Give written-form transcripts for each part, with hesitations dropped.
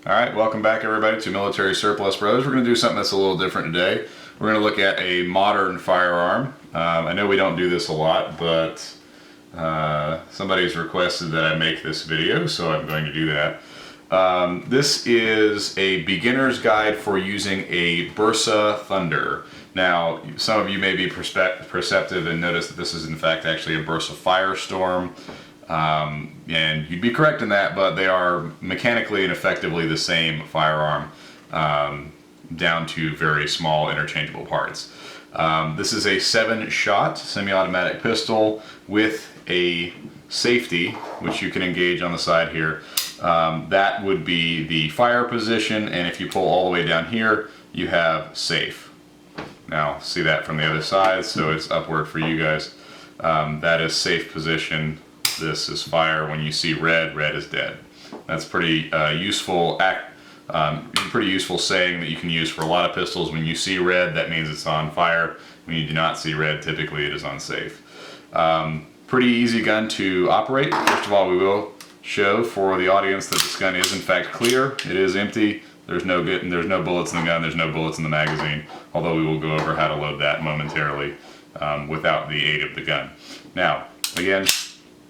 Alright, welcome back everybody to Military Surplus Bros. We're going to do something that's a little different today. We're going to look at a modern firearm. I know we don't do this a lot, but somebody's requested that I make this video, so I'm going to do that. This is a beginner's guide for using a Bersa Thunder. Now, some of you may be perceptive and notice that this is in fact actually a Bersa Firestorm. And you'd be correct in that, but they are mechanically and effectively the same firearm, down to very small interchangeable parts. This is a 7-shot semi-automatic pistol with a safety, which you can engage on the side here. That would be the fire position, and if you pull all the way down here, you have safe. Now, see that from the other side, so it's upward for you guys. That is safe position. This is fire. When you see red, red is dead. That's pretty useful saying that you can use for a lot of pistols. When you see red, that means it's on fire. When you do not see red, typically it is unsafe. Pretty easy gun to operate. First of all, we will show for the audience that this gun is in fact clear. It is empty. There's no bullets in the gun. There's no bullets in the magazine. Although we will go over how to load that momentarily without the aid of the gun. Now, again.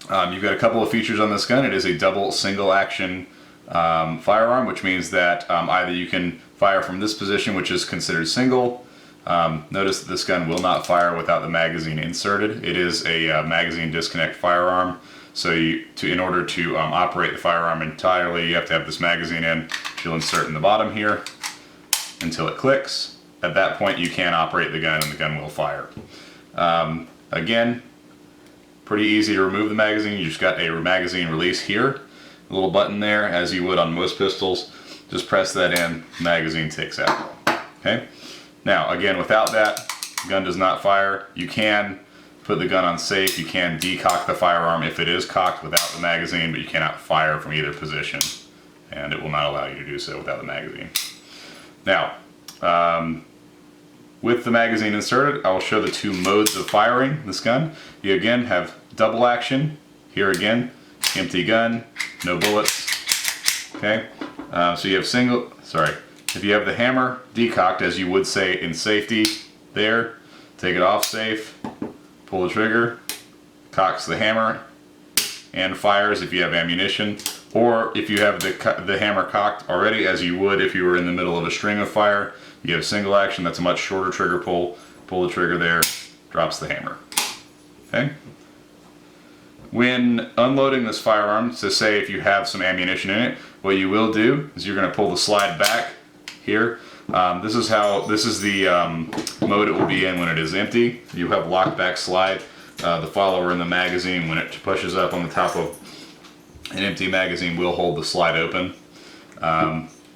You've got a couple of features on this gun. It is a double single action firearm, which means that either you can fire from this position, which is considered single. Notice that this gun will not fire without the magazine inserted. It is a magazine disconnect firearm, so in order to operate the firearm entirely, you have to have this magazine in. You'll insert in the bottom here until it clicks. At that point you can operate the gun and the gun will fire. Again, pretty easy to remove the magazine. You just got a magazine release here, a little button there, as you would on most pistols. Just press that in, magazine takes out. Okay. Now, again, without that, the gun does not fire. You can put the gun on safe. You can decock the firearm if it is cocked without the magazine, but you cannot fire from either position, and it will not allow you to do so without the magazine. Now, with the magazine inserted, I will show the two modes of firing this gun. You again have double action. Here again, empty gun, no bullets. Okay, so you have if you have the hammer decocked, as you would say in safety, there, take it off safe, pull the trigger, cocks the hammer, and fires if you have ammunition. Or if you have the hammer cocked already, as you would if you were in the middle of a string of fire, you have single action. That's a much shorter trigger pull. Pull the trigger there, drops the hammer. Okay. When unloading this firearm, so say if you have some ammunition in it, what you will do is you're going to pull the slide back here. This is the mode it will be in when it is empty. You have locked back slide. The follower in the magazine, when it pushes up on the top of an empty magazine, will hold the slide open.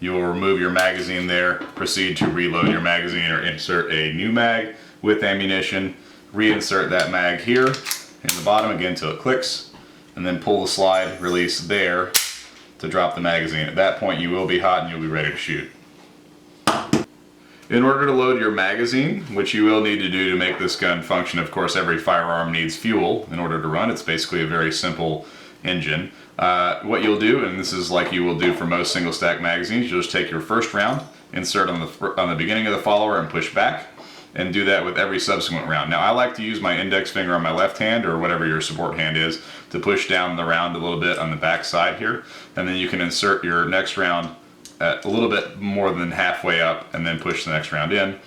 You will remove your magazine there, proceed to reload your magazine or insert a new mag with ammunition, reinsert that mag here in the bottom again until it clicks, and then pull the slide release there to drop the magazine. At that point you will be hot and you'll be ready to shoot. In order to load your magazine, which you will need to do to make this gun function, of course every firearm needs fuel in order to run. It's basically a very simple engine. What you'll do, and this is like you will do for most single stack magazines, you'll just take your first round, insert on the beginning of the follower and push back, and do that with every subsequent round. Now I like to use my index finger on my left hand, or whatever your support hand is, to push down the round a little bit on the back side here, and then you can insert your next round at a little bit more than halfway up and then push the next round in.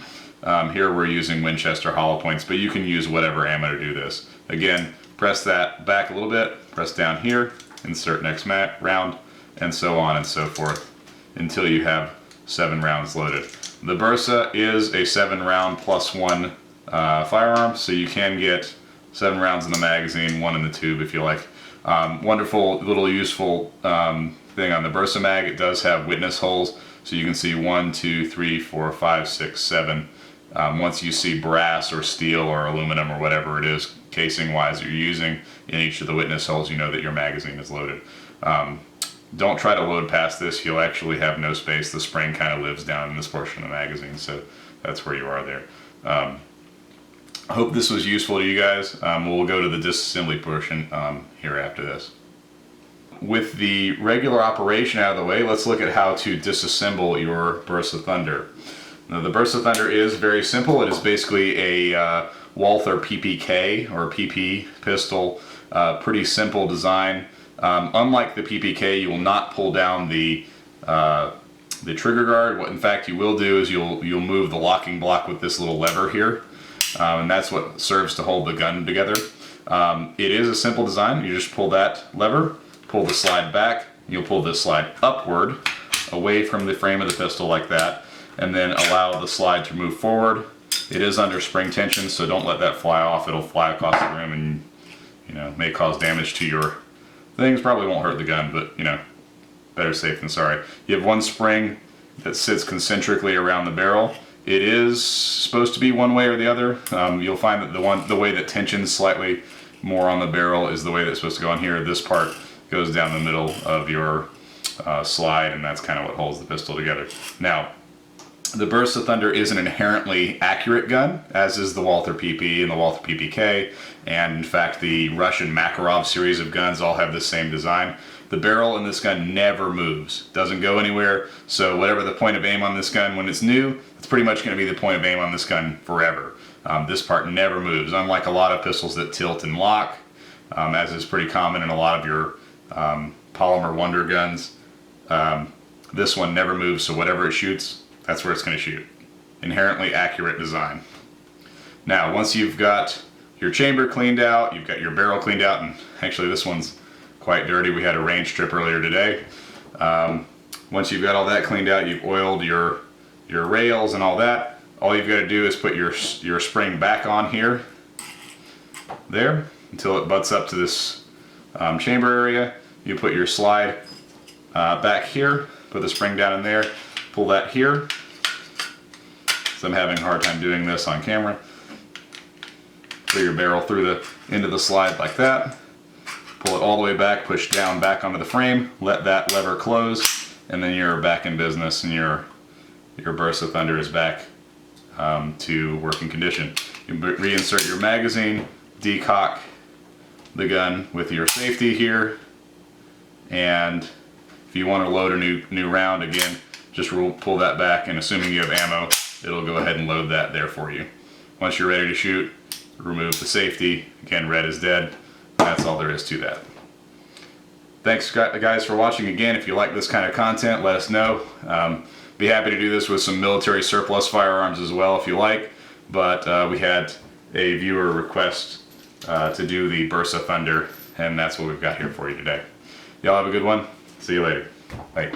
Here we're using Winchester hollow points, but you can use whatever ammo to do this. Again, press that back a little bit, press down here, insert next round, and so on and so forth until you have 7 rounds loaded. The Bersa is a 7-round plus 1 firearm, so you can get 7 rounds in the magazine, 1 in the tube if you like. Wonderful little useful thing on the Bersa mag, it does have witness holes, so you can see 1, 2, 3, 4, 5, 6, 7. Once you see brass or steel or aluminum or whatever it is, casing wise, you're using in each of the witness holes, you know that your magazine is loaded. Don't try to load past this, you'll actually have no space. The spring kind of lives down in this portion of the magazine, so that's where you are there. I hope this was useful to you guys. We'll go to the disassembly portion here after this. With the regular operation out of the way, let's look at how to disassemble your Bersa Thunder. Now, the Bersa Thunder is very simple. It is basically a Walther PPK or PP pistol. Pretty simple design. Unlike the PPK, you will not pull down the trigger guard. What in fact you will do is you'll move the locking block with this little lever here, and that's what serves to hold the gun together. It is a simple design. You just pull that lever, pull the slide back, you'll pull this slide upward away from the frame of the pistol like that, and then allow the slide to move forward. It is under spring tension, so don't let that fly off. It'll fly across the room and, you know, may cause damage to your things. Probably won't hurt the gun, but, you know, better safe than sorry. You have one spring that sits concentrically around the barrel. It is supposed to be one way or the other. You'll find that the way that tensions slightly more on the barrel is the way that's supposed to go on here. This part goes down the middle of your slide, and that's kind of what holds the pistol together. Now, the Bersa Thunder is an inherently accurate gun, as is the Walther PP and the Walther PPK, and in fact the Russian Makarov series of guns all have the same design. The barrel in this gun never moves, doesn't go anywhere, so whatever the point of aim on this gun when it's new, it's pretty much going to be the point of aim on this gun forever. This part never moves, unlike a lot of pistols that tilt and lock, as is pretty common in a lot of your polymer wonder guns. This one never moves, so whatever it shoots, that's where it's going to shoot. Inherently accurate design. Now, once you've got your chamber cleaned out, you've got your barrel cleaned out, and actually this one's quite dirty. We had a range trip earlier today. Once you've got all that cleaned out, you've oiled your rails and all that, all you've got to do is put your spring back on here, there, until it butts up to this chamber area. You put your slide back here, put the spring down in there, pull that here. So I'm having a hard time doing this on camera. Put your barrel through the into the slide like that. Pull it all the way back, push down back onto the frame, let that lever close, and then you're back in business, and your Bersa Thunder is back to working condition. You reinsert your magazine, decock the gun with your safety here, and if you want to load a new round, again, just pull that back, and assuming you have ammo, it'll go ahead and load that there for you. Once you're ready to shoot, remove the safety. Again, red is dead. That's all there is to that. Thanks guys for watching. Again, if you like this kind of content, let us know. Be happy to do this with some military surplus firearms as well if you like, but we had a viewer request to do the Bersa Thunder, and that's what we've got here for you today. Y'all have a good one. See you later. Bye.